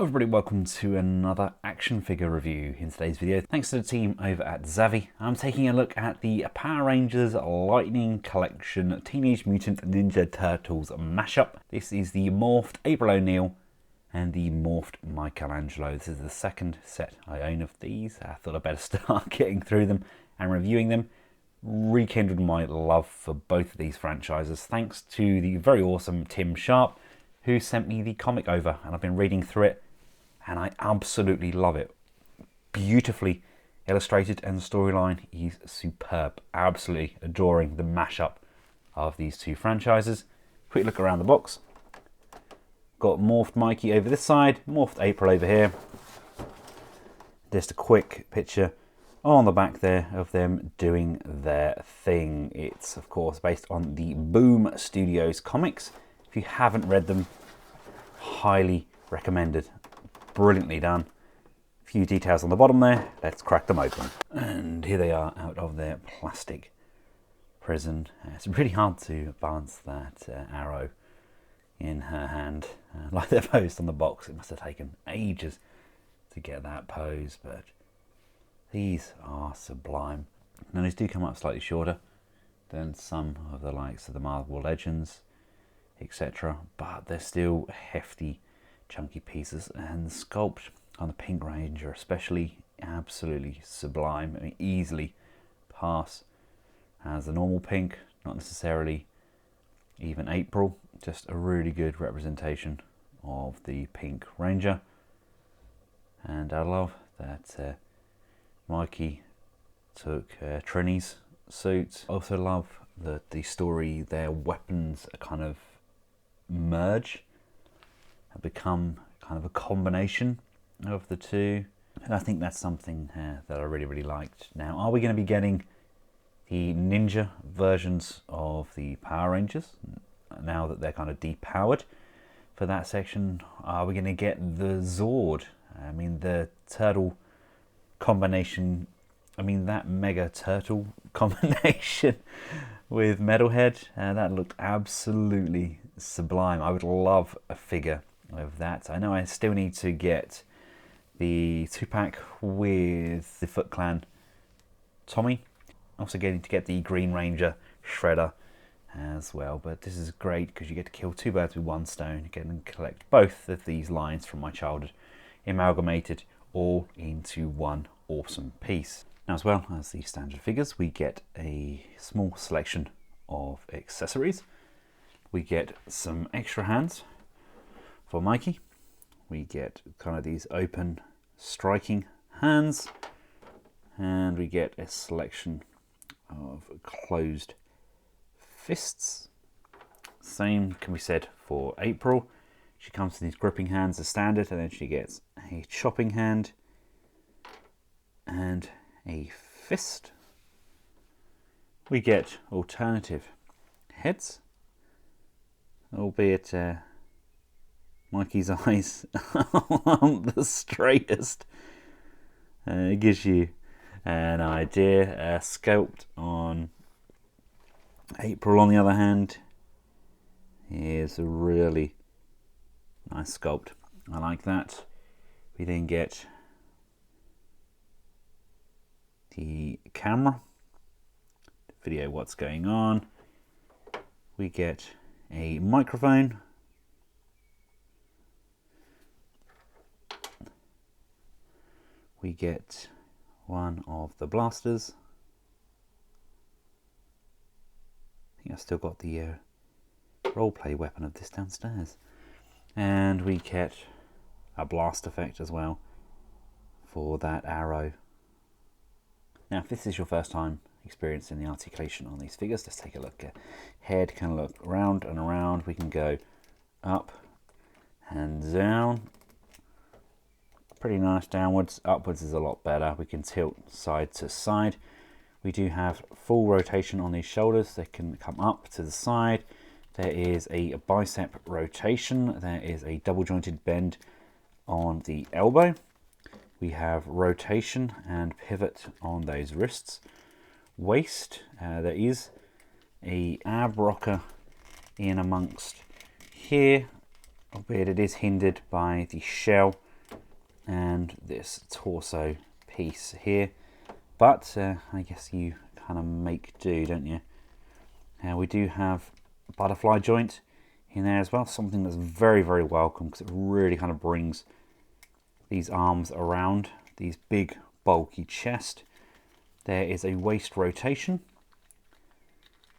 Hello everybody, welcome to another action figure review. In today's video, thanks to the team over at Zavvi, I'm taking a look at the Power Rangers Lightning Collection Teenage Mutant Ninja Turtles mashup. This is the Morphed April O'Neil and the Morphed Michelangelo. This is the second set I own of these. I thought I'd better start getting through them and reviewing them. Rekindled my love for both of these franchises thanks to the very awesome Tim Sharp, who sent me the comic over, and I've been reading through it and I absolutely love it. Beautifully illustrated and the storyline is superb. Absolutely adoring the mashup of these two franchises. Quick look around the box. Got Morphed Mikey over this side, Morphed April over here. Just a quick picture on the back there of them doing their thing. It's of course based on the Boom Studios comics. If you haven't read them, highly recommended. Brilliantly done. A few details on the bottom there. Let's crack them open. And here they are out of their plastic prison. It's really hard to balance that arrow in her hand. Like they're posed on the box. It must have taken ages to get that pose, but these are sublime. Now these do come up slightly shorter than some of the likes of the Marvel Legends, etc., but they're still hefty, chunky pieces, and the sculpt on the Pink Ranger especially, absolutely sublime. I mean, easily pass as the normal pink, not necessarily even April, just a really good representation of the Pink Ranger. And I love that Mikey took Trini's suit. Also love that the story, their weapons are kind of merge and become kind of a combination of the two, and I think that's something that I really liked. Now, are we going to be getting the ninja versions of the Power Rangers now that they're kind of depowered? For that section, are we going to get the Zord? I mean, the turtle combination, I mean that mega turtle combination with Metalhead, that looked absolutely sublime. I would love a figure of that. I know I still need to get the 2-pack with the Foot Clan Tommy. Also getting to get the Green Ranger Shredder as well. But this is great because you get to kill two birds with one stone. You can collect both of these lines from my childhood, amalgamated all into one awesome piece. Now, as well as the standard figures, we get a small selection of accessories. We get some extra hands for Mikey. We get kind of these open striking hands, and we get a selection of closed fists. Same can be said for April. She comes in these gripping hands as standard, and then she gets a chopping hand and a fist. We get alternative heads, albeit Mikey's eyes aren't the straightest. It gives you an idea. A sculpt on April, on the other hand, is a really nice sculpt. I like that. We then get the camera to video what's going on. We get a microphone. We get one of the blasters. I think I've still got the roleplay weapon of this downstairs. And we get a blast effect as well for that arrow. Now, if this is your first time experiencing the articulation on these figures, let's take a look. Head can look round and around. We can go up and down. Pretty nice downwards. Upwards is a lot better. We can tilt side to side. We do have full rotation on these shoulders. They can come up to the side. There is a bicep rotation. There is a double jointed bend on the elbow. We have rotation and pivot on those wrists. Waist, there is a ab rocker in amongst here, albeit it is hindered by the shell and this torso piece here. But I guess you kind of make do, don't you? We do have a butterfly joint in there as well, something that's very, very welcome because it really kind of brings these arms around these big, bulky chest. There is a waist rotation.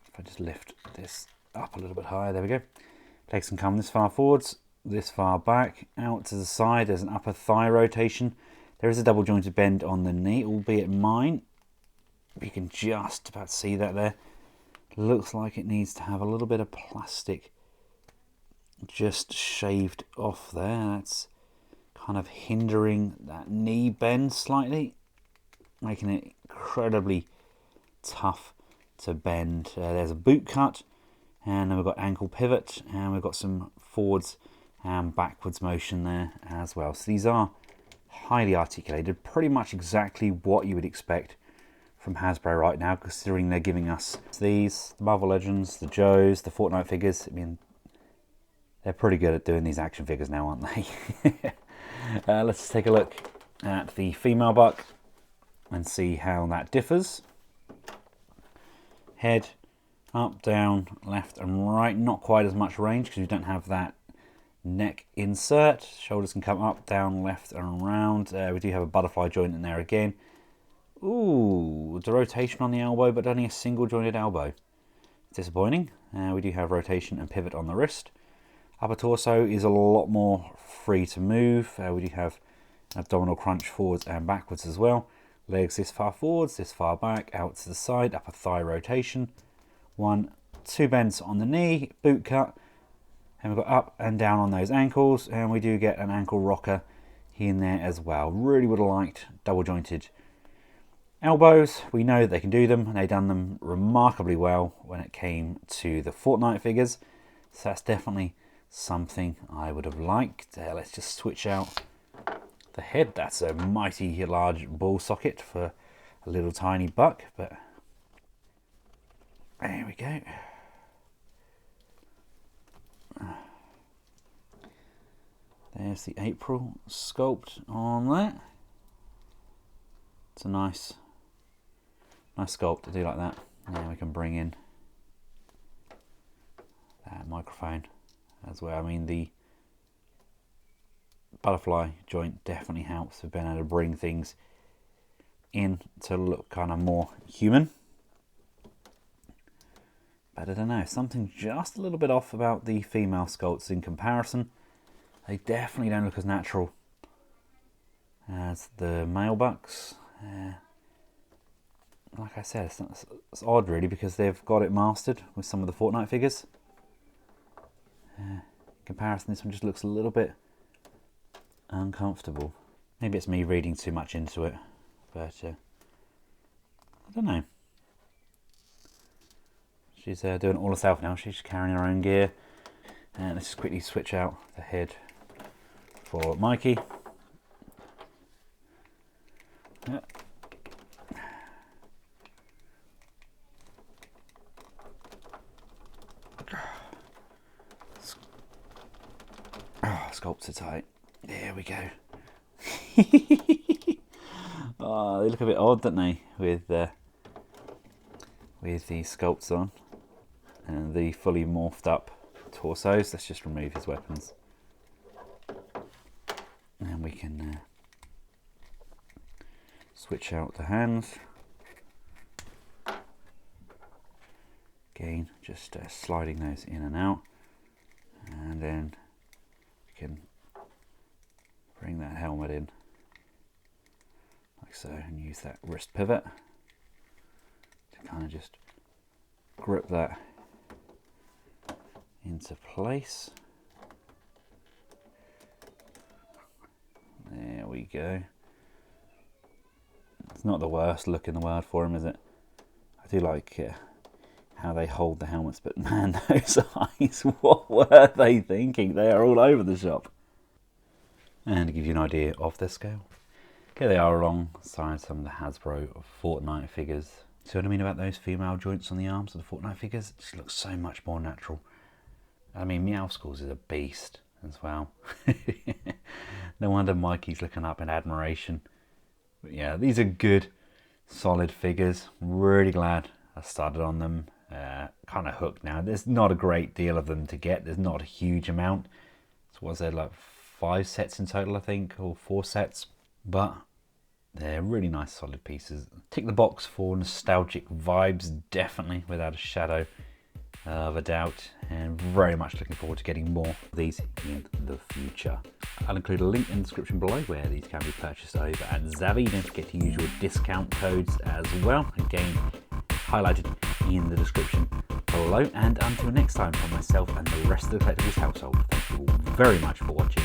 If I just lift this up a little bit higher, there we go. Legs can come this far forwards, this far back, out to the side. There's an upper thigh rotation. There is a double jointed bend on the knee, albeit mine. You can just about see that there. Looks like it needs to have a little bit of plastic just shaved off there. That's kind of hindering that knee bend slightly, making it incredibly tough to bend. There's a boot cut, and then we've got ankle pivot, and we've got some forwards and backwards motion there as well. So these are highly articulated, pretty much exactly what you would expect from Hasbro right now, considering they're giving us these, the Marvel Legends, the Joes, the Fortnite figures. I mean, they're pretty good at doing these action figures now, aren't they? Let's take a look at the female buck and see how that differs. Head up, down, left and right. Not quite as much range because you don't have that neck insert. Shoulders can come up, down, left and around. We do have a butterfly joint in there again. Ooh, the rotation on the elbow, but only a single jointed elbow. Disappointing. We do have rotation and pivot on the wrist. Upper torso is a lot more free to move. We do have abdominal crunch forwards and backwards as well. Legs this far forwards, this far back, out to the side. Upper thigh rotation. 1, 2 bends on the knee, boot cut. And we've got up and down on those ankles. And we do get an ankle rocker in there as well. Really would have liked double jointed elbows. We know that they can do them, and they've done them remarkably well when it came to the Fortnite figures. So that's definitely something I would have liked. Let's just switch out the head. That's a mighty large ball socket for a little tiny buck, but there we go. There's the April sculpt on that. It's a nice sculpt. I do like that. Now we can bring in that microphone as well. I mean, the butterfly joint definitely helps with being able to bring things in to look kind of more human. But I don't know, something just a little bit off about the female sculpts in comparison. They definitely don't look as natural as the male bucks. Like I said, it's odd really, because they've got it mastered with some of the Fortnite figures. In comparison, this one just looks a little bit uncomfortable. Maybe it's me reading too much into it, but I don't know. She's doing it all herself now. She's carrying her own gear. And let's just quickly switch out the head for Mikey. Yeah. Oh, sculpts are tight. There we go. Oh, they look a bit odd, don't they, with the sculpts on and the fully morphed up torsos. Let's just remove his weapons, and we can switch out the hands. Again, just sliding those in and out, and then we can bring that helmet in like so, and use that wrist pivot to kind of just grip that into place. There we go. It's not the worst look in the world for him, is it? I do like how they hold the helmets, but man, those eyes, what were they thinking? They are all over the shop. And to give you an idea of their scale, here they are alongside some of the Hasbro Fortnite figures. See what I mean about those female joints on the arms of the Fortnite figures? It just looks so much more natural. I mean, Meowscles is a beast as well. No wonder Mikey's looking up in admiration. But yeah, these are good, solid figures. Really glad I started on them. Kind of hooked now. There's not a great deal of them to get. There's not a huge amount. So was there like 5 sets in total, I think, or 4 sets? But they're really nice, solid pieces. Tick the box for nostalgic vibes, definitely, without a shadow of a doubt, and very much looking forward to getting more of these in the future. I'll include a link in the description below where these can be purchased over at Zavvi. Don't forget to use your discount codes as well, again highlighted in the description below. And until next time, from myself and the rest of the Collectables household, thank you all very much for watching.